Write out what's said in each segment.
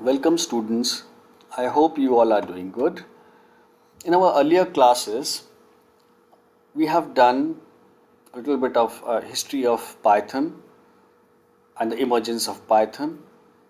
Welcome students. I hope you all are doing good. In our earlier classes, we have done a little bit of history of Python and the emergence of Python,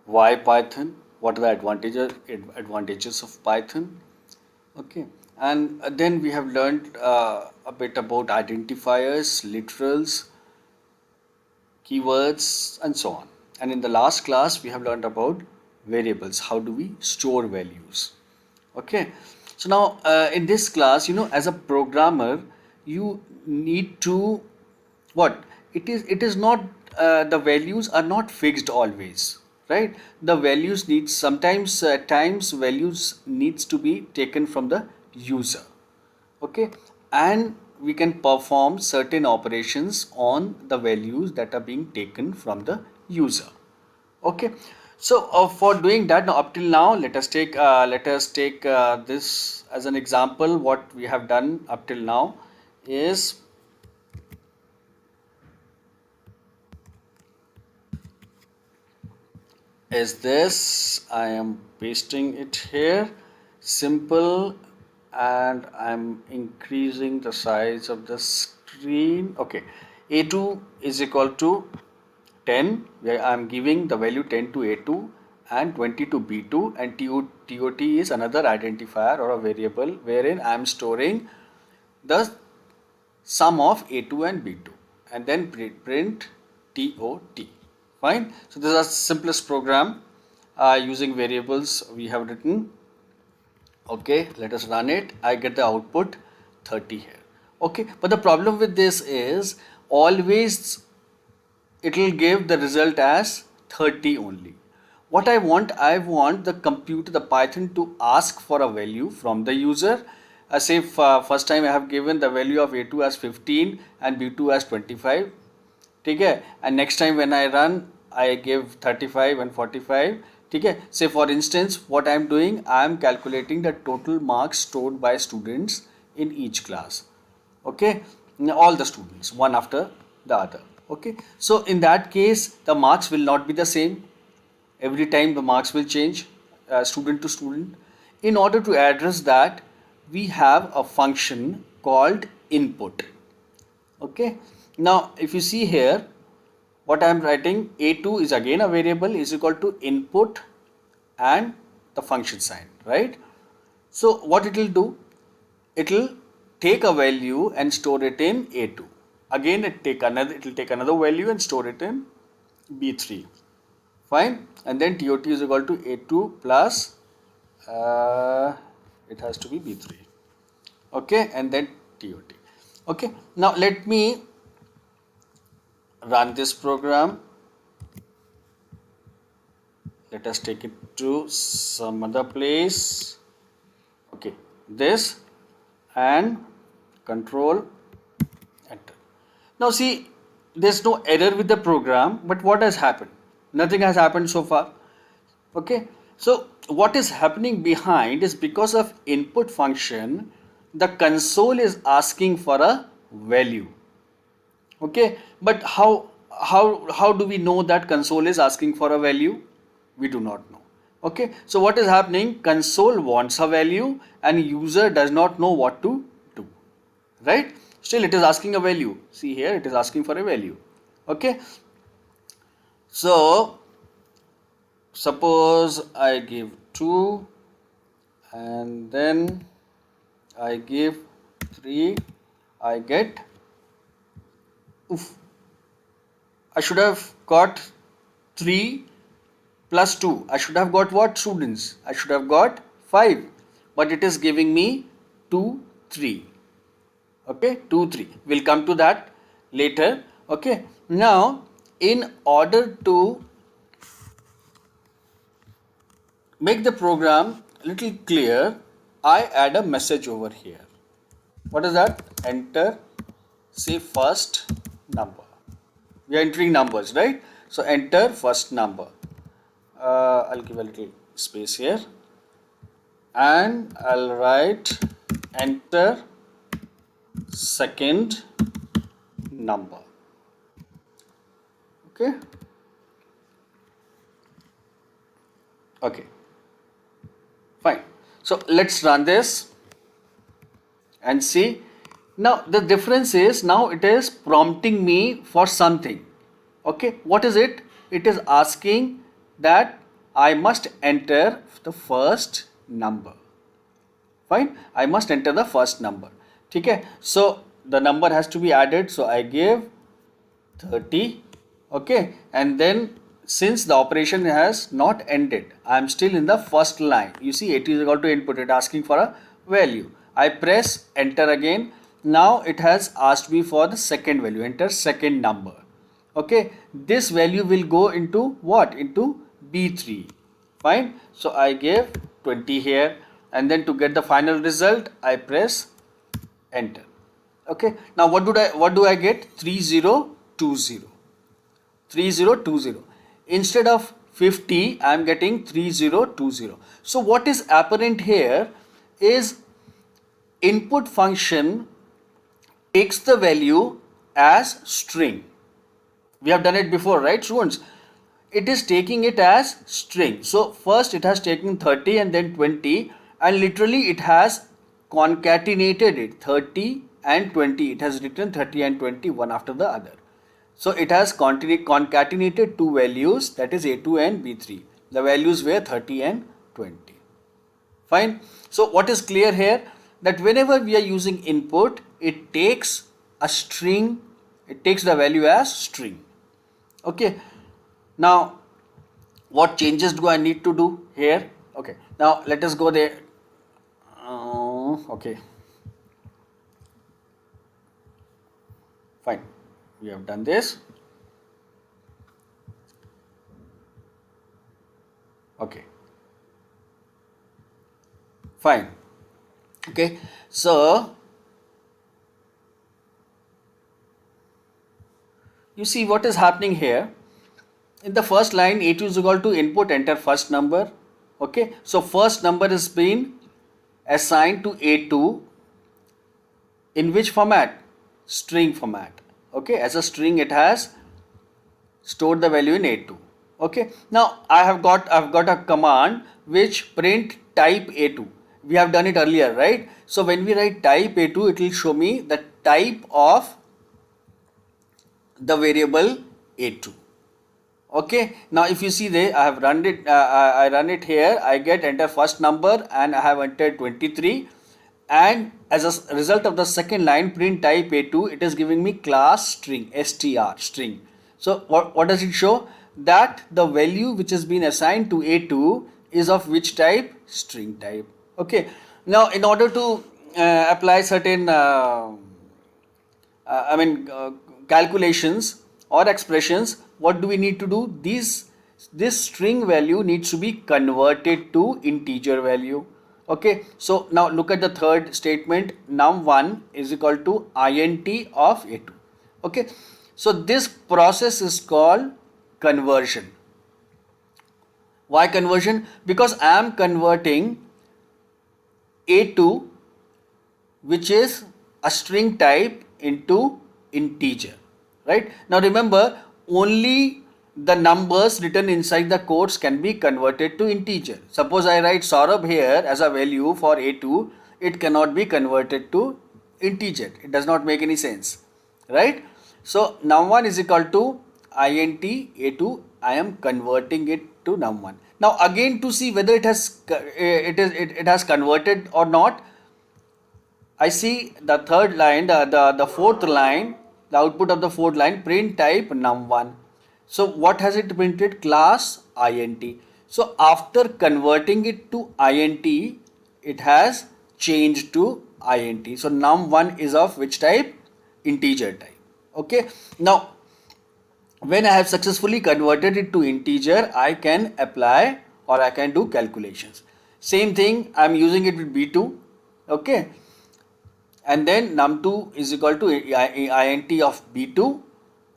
why Python, what are the advantages of Python. Okay, and then we have learned a bit about identifiers, literals, keywords, and so on. And in the last class, we have learned about variables. How do we store values? Okay, so now in this class, as a programmer, you need to what it is not the values are not fixed always, right? The values needs sometimes at times values needs to be taken from the user. Okay, and we can perform certain operations on the values that are being taken from the user. Okay, so for doing that, now up till now, let us take this as an example. What we have done up till now is this. I am pasting it here, simple, and I'm increasing the size of the screen. Okay, a2 is equal to 10, where I'm giving the value 10 to a2 and 20 to b2, and tot is another identifier or a variable wherein I'm storing the sum of a2 and b2, and then print tot. Fine. So this is the simplest program using variables we have written. Okay, let us run it. I get the output 30 here. Okay, but the problem with this is always it will give the result as 30 only. What I want the computer, the Python to ask for a value from the user. Say first time I have given the value of a2 as 15 and b2 as 25. ठीक है, and next time when I run I give 35 and 45. ठीक है, say for instance what I am doing, I am calculating the total marks stored by students in each class. Okay, all the students one after the other. Okay, so in that case the marks will not be the same. Every time the marks will change student to student. In order to address that, we have a function called input. Okay, now if you see here what I am writing, a2 is again a variable, is equal to input and the function sign, right? So what it will do, it will take a value and store it in a2. Again it will take another value and store it in b3. Fine, and then tot is equal to a2 plus it has to be b3. Okay, and then tot. Okay, now let me run this program. Let us take it to some other place. Okay, this, and control enter. Now see, there's no error with the program, but what has happened? Nothing has happened so far. Okay, so what is happening behind is because of input function, the console is asking for a value. Okay, but how do we know that console is asking for a value? We do not know. Okay, so what is happening, console wants a value and user does not know what to do, right? Still it is asking a value. See here, it is asking for a value. Okay, so suppose I give 2 and then I give 3, I get, oof, I should have got 3 plus 2. I should have got what, students? I should have got 5, but it is giving me 2, 3. Okay, 2, 3. We'll come to that later. Okay, now in order to make the program a little clear, I add a message over here. What is that? Enter, say first number. We are entering numbers, right? So enter first number. I'll give a little space here and I'll write enter second number. Okay. Okay. So let's run this and see. Now the difference is, now it is prompting me for something. Okay, what is it? It is asking that I must enter the first number. Fine, I must enter the first number. Okay, so the number has to be added, so I give 30. Okay, and then since the operation has not ended, I am still in the first line. You see, 80 is equal to input, it asking for a value. I press enter again. Now it has asked me for the second value, enter second number. Okay, this value will go into what? Into B3. Fine, so I give 20 here, and then to get the final result I press enter. Okay, now what do I get? 3020. 3020. Instead of 50 I am getting 3020. So what is apparent here is input function takes the value as string. We have done it before, right, students? It is taking it as string. So first it has taken 30 and then 20, and literally it has concatenated it, 30 and 20. It has written 30 and 20 one after the other. So it has concatenated two values, that is A2 and B3. The values were 30 and 20. Fine. So what is clear here? That whenever we are using input, it takes a string, it takes the value as string. Okay. Now, what changes do I need to do here? Okay. Now let us go there. Okay. Fine. We have done this. Okay. Fine. Okay. So you see what is happening here. In the first line, A2 is equal to input, enter first number. Okay. So first number is being assigned to A2 in which format? String format. Okay. As a string, it has stored the value in A2. Okay. Now I've got a command which print type A2. We have done it earlier, right? So when we write type A2, it will show me the type of the variable A2. Okay, now if you see there, I have run it, I run it here, I get enter first number and I have entered 23, and as a result of the second line print type A2, it is giving me class string, str string. So what does it show? That the value which has been assigned to A2 is of which type? String type. Okay, now in order to apply certain calculations or expressions, what do we need to do? This string value needs to be converted to integer value. Okay, so now look at the third statement, num1 is equal to int of A2. Okay, so this process is called conversion. Why conversion? Because I am converting A2, which is a string type, into integer. Right? Now remember, only the numbers written inside the quotes can be converted to integer. Suppose I write Saurabh here as a value for A2, it cannot be converted to integer. It does not make any sense. Right? So num1 is equal to int A2. I am converting it to num1. Now again, to see whether it has converted or not, I see the third line, the fourth line, the output of the fourth line, print type num1. So what has it printed? Class int. So after converting it to int, it has changed to int. So num1 is of which type? Integer type. Okay. Now when I have successfully converted it to integer, I can apply or I can do calculations. Same thing, I am using it with B2. Okay. And then num2 is equal to int of B2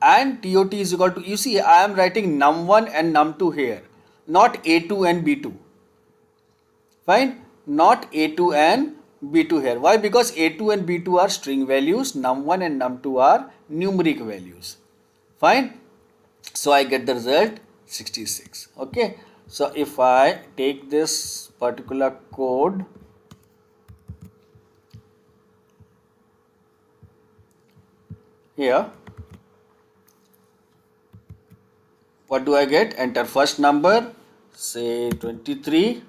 and TOT is equal to, you see, I am writing num1 and num2 here, not A2 and B2. Fine, not A2 and B2 here. Why? Because A2 and B2 are string values, num1 and num2 are numeric values. Fine. So I get the result 66. Okay. So if I take this particular code Here, what do I get? Enter first number, say 23,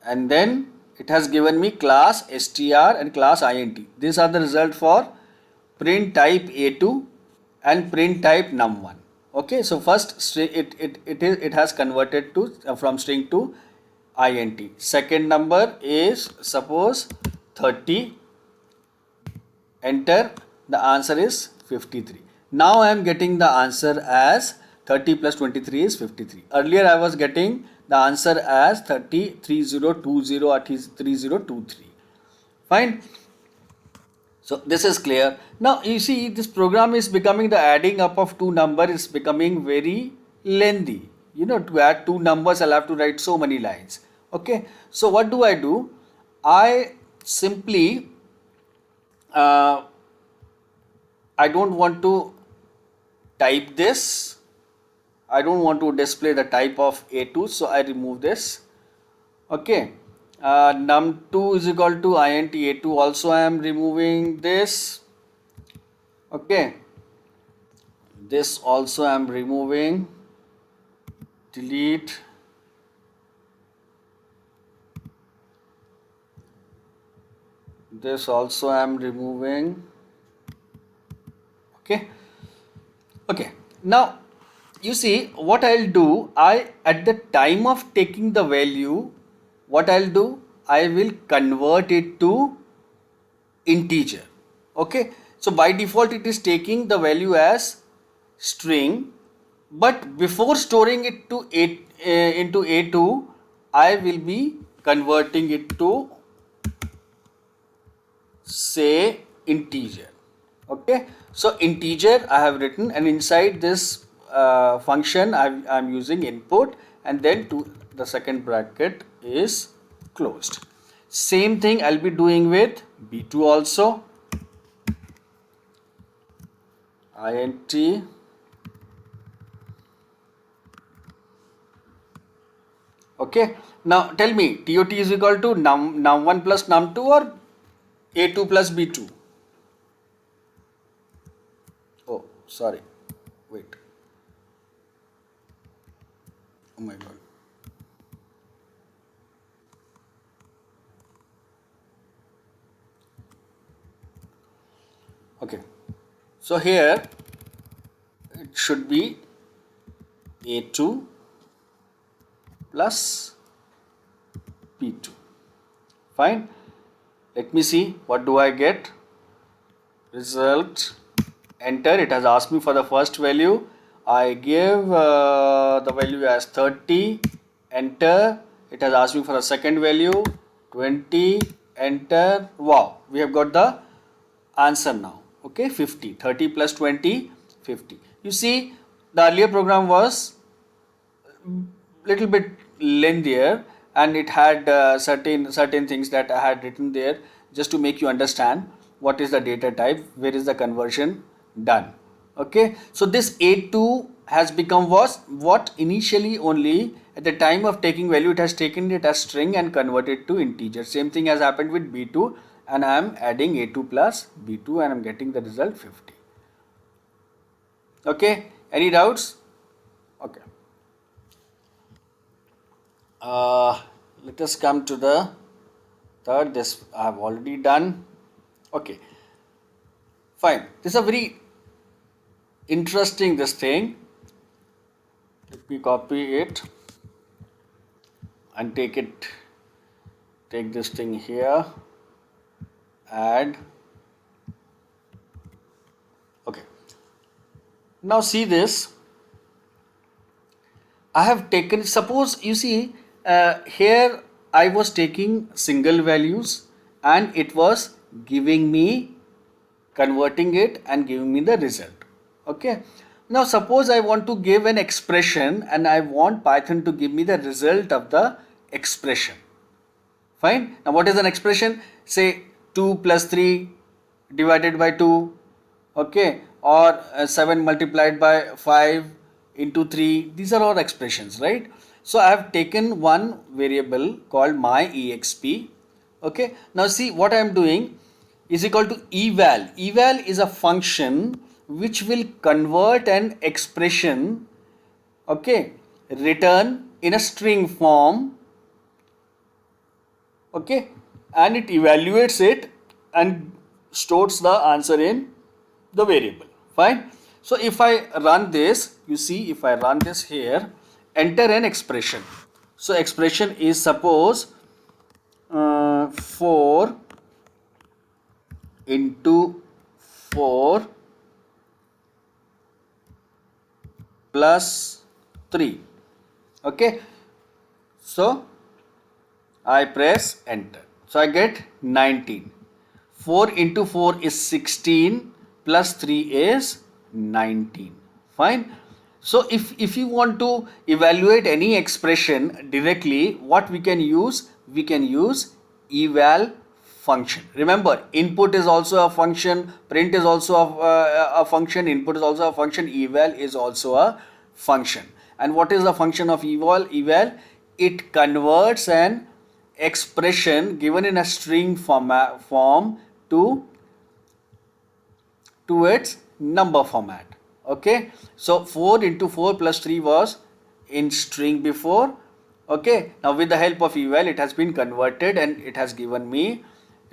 and then it has given me class str and class int. These are the result for print type a2 and print type num1. Okay, so first string it has converted to from string to int. Second number is suppose 30. Enter. The answer is 53. Now I am getting the answer as 30 plus 23 is 53. Earlier I was getting the answer as 30 3020 or 3023. Fine. So this is clear. Now you see this program is becoming, the adding up of two numbers is becoming very lengthy. You know, to add two numbers I'll have to write so many lines. Okay. So what do? I simply uh, I don't want to type this. I don't want to display the type of A2, so I remove this. Okay. Num2 is equal to int A2, also I am removing this. Okay. This also I am removing. Delete. This also I am removing. Okay. Now you see what I'll do, I at the time of taking the value, what I'll do, I will convert it to integer. Okay, so by default it is taking the value as string, but before storing it to into a2, I will be converting it to say integer. Okay, so integer I have written, and inside this function I'm using input, and then to the second bracket is closed. Same thing I'll be doing with b2 also. Int okay. Now tell me, tot is equal to num1 plus num2 or a2 plus b2? Oh, sorry. Wait. Oh my god. Okay. So here it should be a2 plus p2. Fine. Let me see what do I get. Result. Enter. It has asked me for the first value. I give the value as 30. Enter. It has asked me for the second value 20. Enter. Wow, we have got the answer now. Okay, 50. 30 plus 20, 50. You see, the earlier program was little bit lengthier, and it had certain things that I had written there just to make you understand what is the data type, where is the conversion done. Okay, so this a2 has become was what initially only at the time of taking value it has taken it as string and converted to integer. Same thing has happened with b2, and I am adding a2 plus b2 and I am getting the result 50. Okay, any doubts? Okay. Let us come to the third. This I have already done. Okay, fine. This is a very interesting this thing. Let me copy it and take this thing here, add. Okay, now see this. I have taken, suppose you see here I was taking single values and it was giving me, converting it and giving me the result. Okay, now suppose I want to give an expression and I want Python to give me the result of the expression. Fine. Now what is an expression? Say 2 plus 3 divided by 2. Okay, or 7 multiplied by 5 into 3. These are all expressions, right? So I have taken one variable called my exp. Okay, now see what I am doing. is equal to eval. Eval is a function which will convert an expression, okay, written in a string form, okay, and it evaluates it and stores the answer in the variable. Fine. So if I run this, you see, if I run this here, enter an expression. So expression is, suppose 4 into 4 plus 3. Okay. So I press enter. So I get 19. 4 into 4 is 16 plus 3 is 19. Fine. So if you want to evaluate any expression directly, what we can use? We can use eval function. Remember, input is also a function, print is also a function, input is also a function, eval is also a function. And what is the function of eval? Eval, it converts an expression given in a string form to its number format. Okay, so 4 into 4 plus 3 was in string before. Okay, now with the help of eval it has been converted and it has given me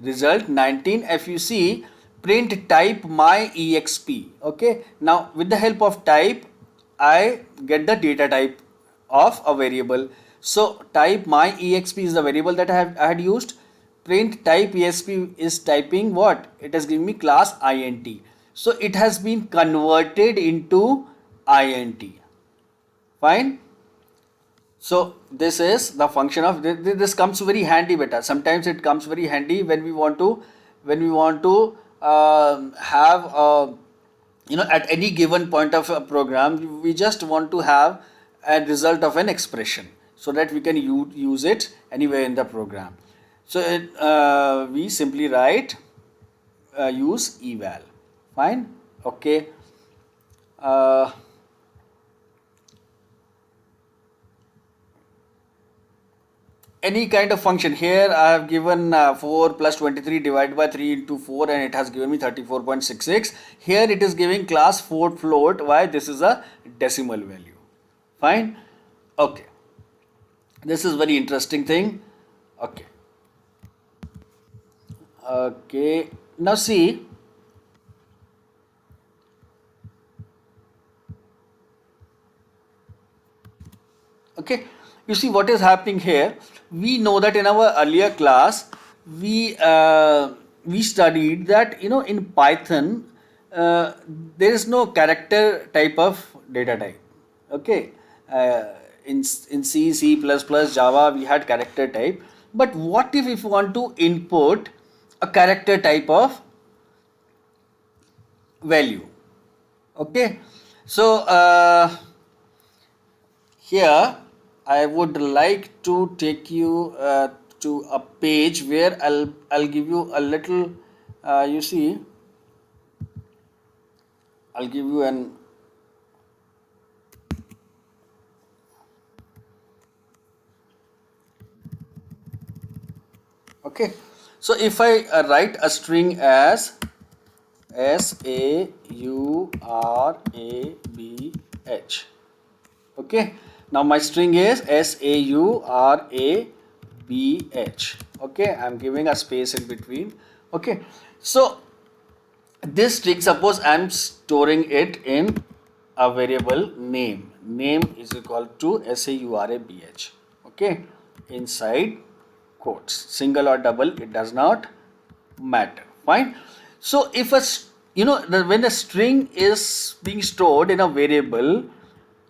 result 19. If you see, print type my exp. Okay, now with the help of type I get the data type of a variable. So type my exp is the variable that I had used. Print type exp is typing what? It has given me class int. So it has been converted into int. Fine. So this is the function of this comes very handy, beta. Sometimes it comes very handy when we want to have at any given point of a program, we just want to have a result of an expression so that we can use it anywhere in the program. So we simply write use eval. Fine. Okay. Any kind of function. Here I have given 4 plus 23 divided by 3 into 4 and it has given me 34.66. Here it is giving class float. Why? This is a decimal value. Fine. Okay. This is very interesting thing. Okay. Okay. Now see. Okay. You see what is happening here. We know that in our earlier class we studied that in Python there is no character type of data type. Okay, in C, Java we had character type. But what if you want to input a character type of value? Okay, so here I would like to take you to a page where I'll give you a little you see, I'll give you an okay. So if I write a string as SAURABH, okay, now my string is SAURABH. Okay, I'm giving a space in between. Okay, so this string, suppose I'm storing it in a variable name. Name is equal to SAURABH. Okay, inside quotes, single or double, it does not matter. Fine. So if when a string is being stored in a variable,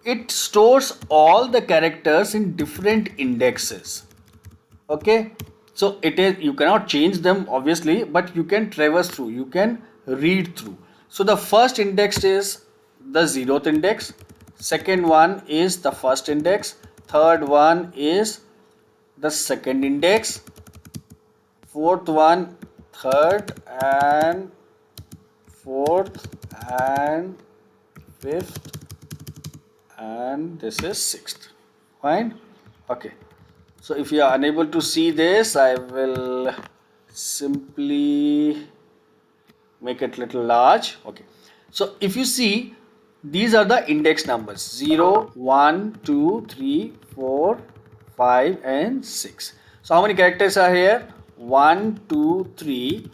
it stores all the characters in different indexes. Okay, so it is, you cannot change them obviously, but you can traverse through, you can read through. So the first index is the 0th index, second one is the first index, third one is the second index, fourth one third, and fourth, and fifth, and this is sixth. Fine. Okay, so if you are unable to see this, I will simply make it little large. Okay, so if you see, these are the index numbers: 0, 1, 2, 3, 4, 5 and 6. So how many characters are here? 1, 2, 3,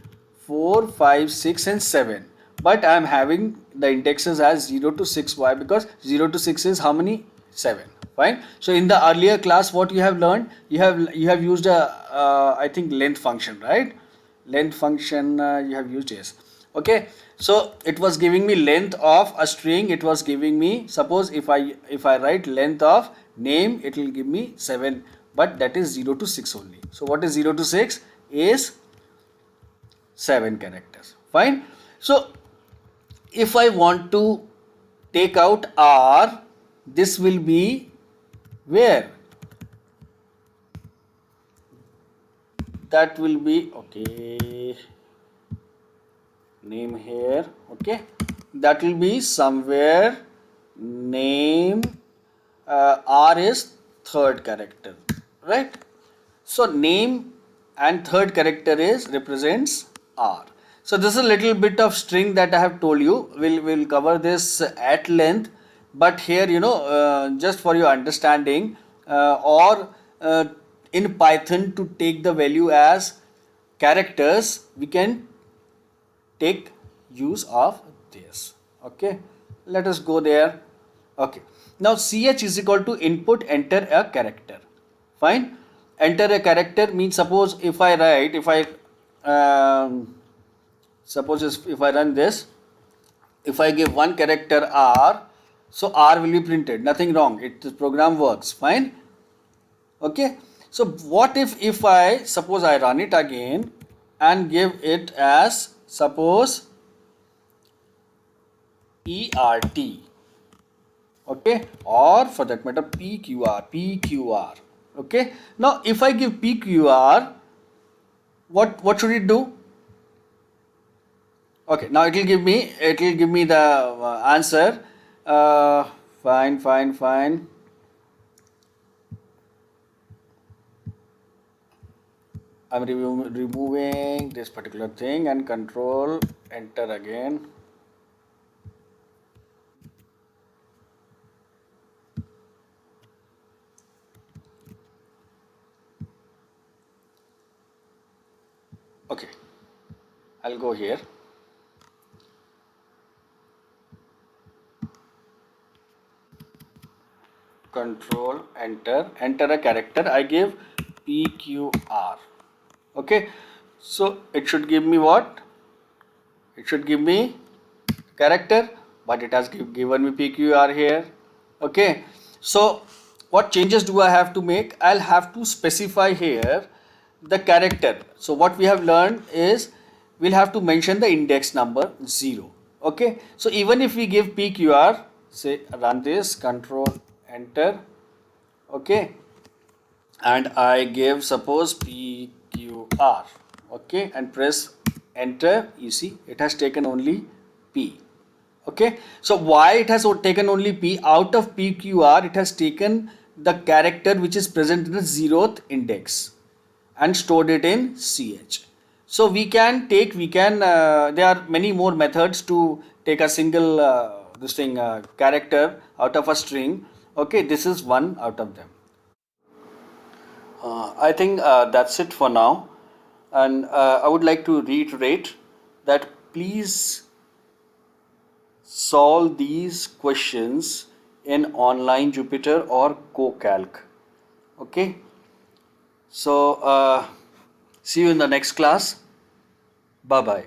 4, 5, 6 and 7. But I am having the indexes as 0 to 6. Why? Because 0 to 6 is how many? 7. Fine. So in the earlier class, what you have learned, you have used a I think length function, right? Length function you have used, yes. Okay, so it was giving me length of a string. It was giving me, suppose if I write length of name, it will give me 7, but that is 0 to 6 only. So what is 0 to 6 is 7 characters. Fine. So if I want to take out r, this will be where? That will be, okay, name here. Okay, that will be somewhere name, r is third character, right? So name and third character is represents r. So this is a little bit of string that I have told you. We'll cover this at length, but here, just for your understanding, or in Python, to take the value as characters, we can take use of this. Okay, let us go there. Okay, now ch is equal to input, enter a character. Fine. Enter a character means, suppose if I write, if I suppose if I run this, if I give one character r, so r will be printed, nothing wrong, the program works fine. Okay, so what if I suppose I run it again and give it as, suppose, ERT, okay, or for that matter PQR. Okay, now if I give PQR, what should it do? Okay, now it will give me the answer. Fine. I'm removing this particular thing and control enter again. Okay, I'll go here. Control enter a character. I give PQR. Okay, so it should give me what? It should give me character, but it has given me PQR here. Okay, so what changes do I have to make? I'll have to specify here the character. So what we have learned is we'll have to mention the index number 0. Okay, so even if we give PQR, say run this, control enter, okay, and I give, suppose, PQR, okay, and press enter, you see it has taken only P. Okay, so why it has taken only P? Out of PQR, it has taken the character which is present in the 0th index and stored it in CH. So there are many more methods to take a single character out of a string. Okay, this is one out of them. I think that's it for now, and I would like to reiterate that please solve these questions in online Jupyter or CoCalc. Okay, so see you in the next class. Bye bye.